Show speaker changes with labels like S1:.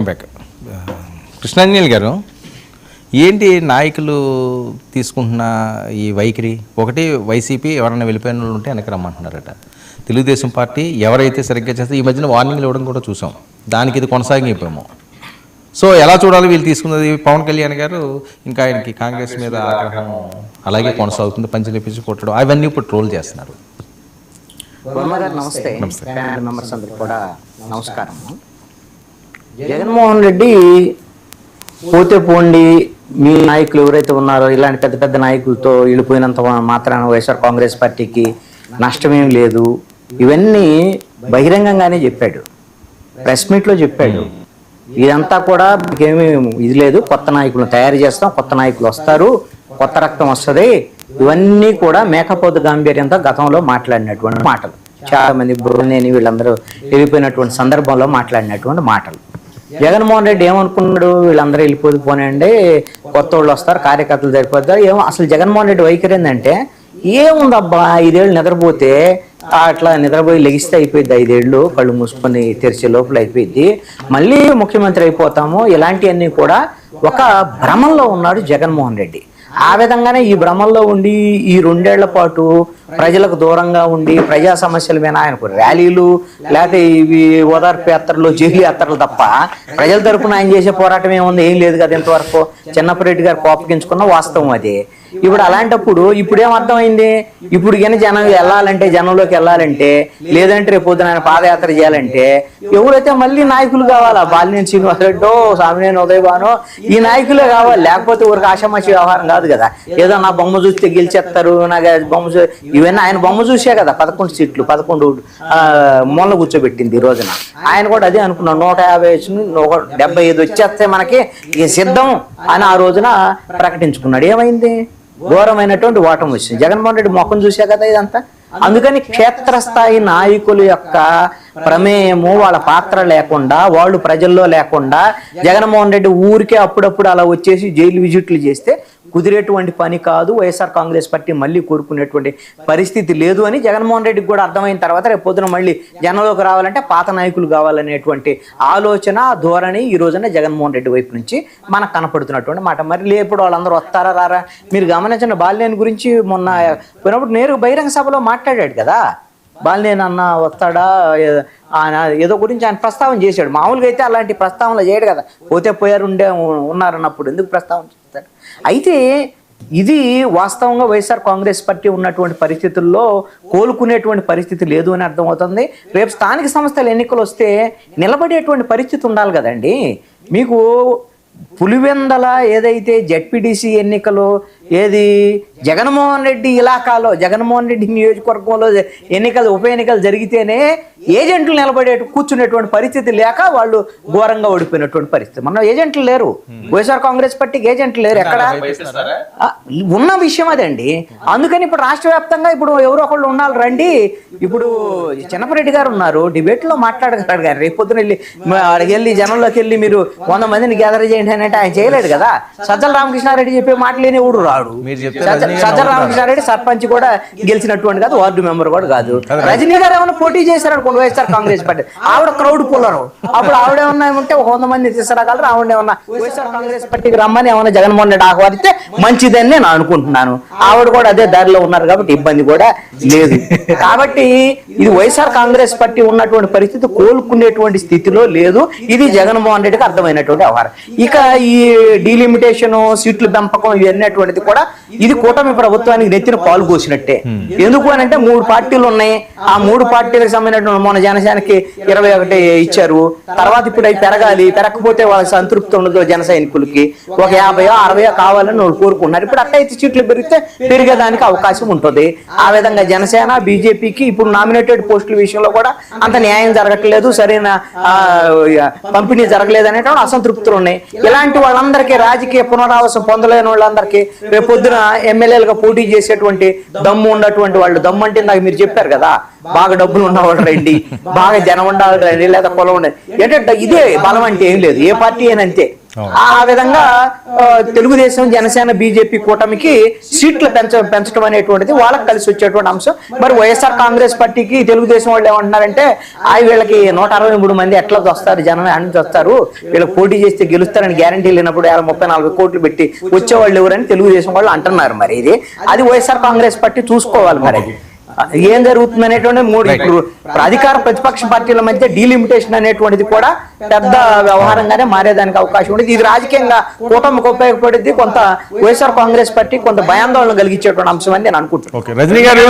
S1: Back Krishnanjali గారు, ఏంటి నాయకులు తీసుకుంటున్న ఈ వైఖరి? ఒకటి వైసీపీ ఎవరైనా వెళ్ళిపోయిన వాళ్ళు ఉంటే వెనక్కి రమ్మంటున్నారట. తెలుగుదేశం పార్టీ ఎవరైతే సరిగ్గా చేస్తే ఈ మధ్యన వార్నింగ్లు ఇవ్వడం కూడా చూసాం. దానికి ఇది కొనసాగిపోయాము. సో ఎలా చూడాలి వీళ్ళు తీసుకున్నది? పవన్ కళ్యాణ్ గారు ఇంకా ఆయనకి కాంగ్రెస్ మీద ఆగ్రహం అలాగే కొనసాగుతుంది, పంచలేపించి కొట్టడం అవన్నీ ఇప్పుడు ట్రోల్ చేస్తున్నారు.
S2: నమస్తే మెంబర్స్ అందరికి కూడా నమస్కారం. జగన్మోహన్ రెడ్డి పోతే పోండి, మీ నాయకులు ఎవరైతే ఉన్నారో ఇలాంటి పెద్ద పెద్ద నాయకులతో వెళ్ళిపోయినంత మాత్రాన వైఎస్ఆర్ కాంగ్రెస్ పార్టీకి నష్టమేం లేదు, ఇవన్నీ బహిరంగంగానే చెప్పాడు, ప్రెస్ మీట్లో చెప్పాడు. ఇదంతా కూడా ఏమీ ఇది లేదు, కొత్త నాయకులను తయారు చేస్తాం, కొత్త నాయకులు వస్తారు, కొత్త రక్తం వస్తుంది, ఇవన్నీ కూడా మేకపోతు గాంభీర్యంతో గతంలో మాట్లాడినటువంటి మాటలు. చాలా మంది బుర్రనేని వీళ్ళందరూ వెళ్ళిపోయినటువంటి సందర్భంలో మాట్లాడినటువంటి మాటలు. జగన్మోహన్ రెడ్డి ఏమనుకున్నాడు, వీళ్ళందరూ వెళ్ళిపోతే కొత్త వాళ్ళు వస్తారు, కార్యకర్తలు సరిపోతారు. ఏమో అసలు జగన్మోహన్ రెడ్డి వైఖరి ఏంటంటే, ఏముందబ్బా 5 ఏళ్ళు నిద్రపోతే అట్లా నిద్రపోయి లెగిస్తే అయిపోయింది, 5 ఏళ్ళు కళ్ళు మూసుకొని తెరిచే లోపల అయిపోయింది, మళ్ళీ ముఖ్యమంత్రి అయిపోతాము, ఇలాంటివన్నీ కూడా ఒక భ్రమంలో ఉన్నాడు జగన్మోహన్ రెడ్డి. ఆ విధంగానే ఈ భ్రమంలో ఉండి ఈ 2 ఏళ్ల పాటు ప్రజలకు దూరంగా ఉండి ప్రజా సమస్యల మీద ఆయనకు ర్యాలీలు లేకపోతే ఇవి ఓదార్పు యాత్రలు, జైలు యాత్రలు తప్ప ప్రజల తరపున ఆయన చేసే పోరాటం ఏముంది? ఏం లేదు కదా ఇంతవరకు. చిన్నప్పరెడ్డి గారు కోపగించుకున్న వాస్తవం అది. ఇప్పుడు అలాంటప్పుడు ఇప్పుడు ఏమర్థమైంది, ఇప్పుడు కానీ జనం వెళ్ళాలంటే, జనంలోకి వెళ్ళాలంటే, లేదంటే రేపు పొద్దున ఆయన పాదయాత్ర చేయాలంటే ఎవరైతే మళ్ళీ నాయకులు కావాలా? బాలినేని శ్రీనివాసరెడ్డో, సామినేని ఉదయభానో ఈ నాయకులే కావాలి. లేకపోతే ఊరికి ఆషామాషి వ్యవహారం కాదు కదా. ఏదో నా బొమ్మ చూస్తే గెలిచేస్తారు, నాకు బొమ్మ ఇవన్నీ ఆయన బొమ్మ చూసే కదా 11 సీట్లు 11 మూల కూర్చోబెట్టింది ఈ రోజున. ఆయన కూడా అదే అనుకున్నాడు, 150 175 వచ్చేస్తే మనకి సిద్ధం అని ఆ రోజున ప్రకటించుకున్నాడు. ఏమైంది? ఘోరమైనటువంటి ఓటమి వచ్చింది. జగన్మోహన్ రెడ్డి మొఖం చూసే కదా ఇదంతా. అందుకని క్షేత్రస్థాయి నాయకుల యొక్క ప్రమేయము, వాళ్ళ పాత్ర లేకుండా, వాళ్ళు ప్రజల్లో లేకుండా జగన్మోహన్ రెడ్డి ఊరికే అప్పుడప్పుడు అలా వచ్చేసి జైలు విజిట్లు చేస్తే కుదిరేటువంటి పని కాదు. వైఎస్ఆర్ కాంగ్రెస్ పార్టీ మళ్ళీ కోరుకునేటువంటి పరిస్థితి లేదు అని జగన్మోహన్ రెడ్డికి కూడా అర్థమైన తర్వాత రేపు పొద్దున మళ్ళీ జనంలోకి రావాలంటే పాత నాయకులు కావాలనేటువంటి ఆలోచన, ధోరణి ఈ రోజున జగన్మోహన్ రెడ్డి వైపు నుంచి మనకు కనపడుతున్నటువంటి మాట. మరి లేప్పుడు వాళ్ళందరూ వస్తారా రారా? మీరు గమనించిన బాలినేని గురించి మొన్న పోయినప్పుడు నేరుగా బహిరంగ సభలో మాట్లాడాడు కదా. బాలినేని అన్న వస్తాడా ఆయన ఏదో గురించి ఆయన ప్రస్తావన చేశాడు. మామూలుగా అయితే అలాంటి ప్రస్తావనలు చేయడు కదా. పోతే పోయారు ఉన్నారన్నప్పుడు ఎందుకు ప్రస్తావన చేస్తాడు? అయితే ఇది వాస్తవంగా వైఎస్ఆర్ కాంగ్రెస్ పార్టీ ఉన్నటువంటి పరిస్థితుల్లో కోలుకునేటువంటి పరిస్థితి లేదు అని అర్థమవుతుంది. రేపు స్థానిక సంస్థల ఎన్నికలు వస్తే నిలబడేటువంటి పరిస్థితి ఉండాలి కదండి. మీకు పులివెందల ఏదైతే జెడ్పీటీసీ ఎన్నికలు ఏది జగన్మోహన్ రెడ్డి ఇలాకాలో, జగన్మోహన్ రెడ్డి నియోజకవర్గంలో ఎన్నికలు, ఉప ఎన్నికలు జరిగితేనే ఏజెంట్లు కూర్చునేటువంటి పరిస్థితి లేక వాళ్ళు ఘోరంగా ఓడిపోయినటువంటి పరిస్థితి. మన ఏజెంట్లు లేరు, వైఎస్ఆర్ కాంగ్రెస్ పార్టీకి ఏజెంట్లు లేరు. ఎక్కడ ఉన్న విషయం అదండి. అందుకని ఇప్పుడు రాష్ట్ర వ్యాప్తంగా ఇప్పుడు ఎవరో ఒకళ్ళు ఉండాలి రండి. ఇప్పుడు చిన్నపరెడ్డి గారు ఉన్నారు, డిబేట్లో మాట్లాడగలరు కానీ రేపు పొద్దున వెళ్ళి జనంలోకి వెళ్ళి మీరు 100 మందిని గ్యాదర్ చేయండి అంటే ఆయన చేయలేడు కదా. సజ్జల రామకృష్ణారెడ్డి చెప్పే మాటలేని ఊడు రాడు. సజ్జల రామకృష్ణారెడ్డి సర్పంచ్ కూడా గెలిచినటువంటి కాదు, వార్డు మెంబర్ కూడా కాదు. రజనీ గారు ఏమైనా పోటీ చేశారు వైఎస్ఆర్ కాంగ్రెస్ పార్టీ, ఆవిడ క్రౌడ్ పుల్లరు. అప్పుడు ఆవిడేమన్నా ఉంటే 100 మంది తీసుకురాగలరు. ఆవిడ ఏమన్నా వైఎస్ఆర్ కాంగ్రెస్ పార్టీకి రమ్మని ఏమన్నా జగన్మోహన్ రెడ్డి ఆహ్వానిస్తే మంచిదని నేను అనుకుంటున్నాను. ఆవిడ కూడా అదే దారిలో ఉన్నారు కాబట్టి ఇబ్బంది కూడా లేదు. కాబట్టి ఇది వైఎస్ఆర్ కాంగ్రెస్ పార్టీ ఉన్నటువంటి పరిస్థితి కోలుకునేటువంటి స్థితిలో లేదు. ఇది జగన్మోహన్ రెడ్డికి అర్థమైనటువంటి వ్యవహారం. ఇక ఈ డీలిమిటేషన్, సీట్ల పెంపకం ఇవన్నటువంటిది కూడా ఇది కూటమి ప్రభుత్వానికి నెత్తిన పాలు పోసినట్టే. ఎందుకు అని అంటే 3 పార్టీలు ఉన్నాయి. ఆ 3 పార్టీలకు సంబంధించినటువంటి మన జనసేనకి 21 ఇచ్చారు. తర్వాత ఇప్పుడు అవి పెరగకపోతే వాళ్ళకి సంతృప్తి ఉండదు. జన సైనికులకి ఒక 50 60 కావాలని వాళ్ళు కోరుకున్నారు. ఇప్పుడు అట్టయితే సీట్లు పెరిగేదానికి అవకాశం ఉంటుంది. ఆ విధంగా జనసేన, బీజేపీకి ఇప్పుడు నామినేటెడ్ పోస్టుల విషయంలో కూడా అంత న్యాయం జరగట్లేదు, సరైన పంపిణీ జరగలేదు అనేటువంటి అసంతృప్తులు ఉన్నాయి. ఇలాంటి వాళ్ళందరికీ, రాజకీయ పునరావాసం పొందలేని వాళ్ళందరికీ రేపు పొద్దున ఎమ్మెల్యేలుగా పోటీ చేసేటువంటి దమ్ము ఉన్నటువంటి వాళ్ళు, దమ్ము అంటే నాకు మీరు చెప్పారు కదా, బాగా డబ్బులు ఉన్నవాళ్ళు రండి, బాగా జనం ఉండాలి రండి, లేదా పొలం ఉండాలి. ఏంటంటే ఇదే బలం అంటే ఏం లేదు, ఏ పార్టీ అయినా అంతే. ఆ విధంగా తెలుగుదేశం, జనసేన, బీజేపీ కూటమికి సీట్లు పెంచడం అనేటువంటిది వాళ్ళకి కలిసి వచ్చేటువంటి అంశం. మరి వైఎస్ఆర్ కాంగ్రెస్ పార్టీకి తెలుగుదేశం వాళ్ళు ఏమంటున్నారంటే వీళ్ళకి 163 మంది ఎట్లా వస్తారు, జనం నుంచి వస్తారు, వీళ్ళకి పోటీ చేస్తే గెలుస్తారని గ్యారంటీ లేనప్పుడు 34 కోట్లు పెట్టి వచ్చేవాళ్ళు ఎవరని తెలుగుదేశం వాళ్ళు అంటున్నారు. మరి అది వైఎస్ఆర్ కాంగ్రెస్ పార్టీ చూసుకోవాలి. మరి ఏం జరుగుతుంది అనేటువంటి ఇప్పుడు అధికార ప్రతిపక్ష పార్టీల మధ్య డీలిమిటేషన్ అనేటువంటిది కూడా పెద్ద వ్యవహారంగానే మారేదానికి అవకాశం ఉండేది. ఇది రాజకీయంగా కూటమికి ఉపయోగపడింది. కొంత వైఎస్ఆర్ కాంగ్రెస్ పార్టీ కొంత భయాందోళన కలిగించేటువంటి అంశం అని నేను అనుకుంటున్నాను.
S1: రజనీ గారు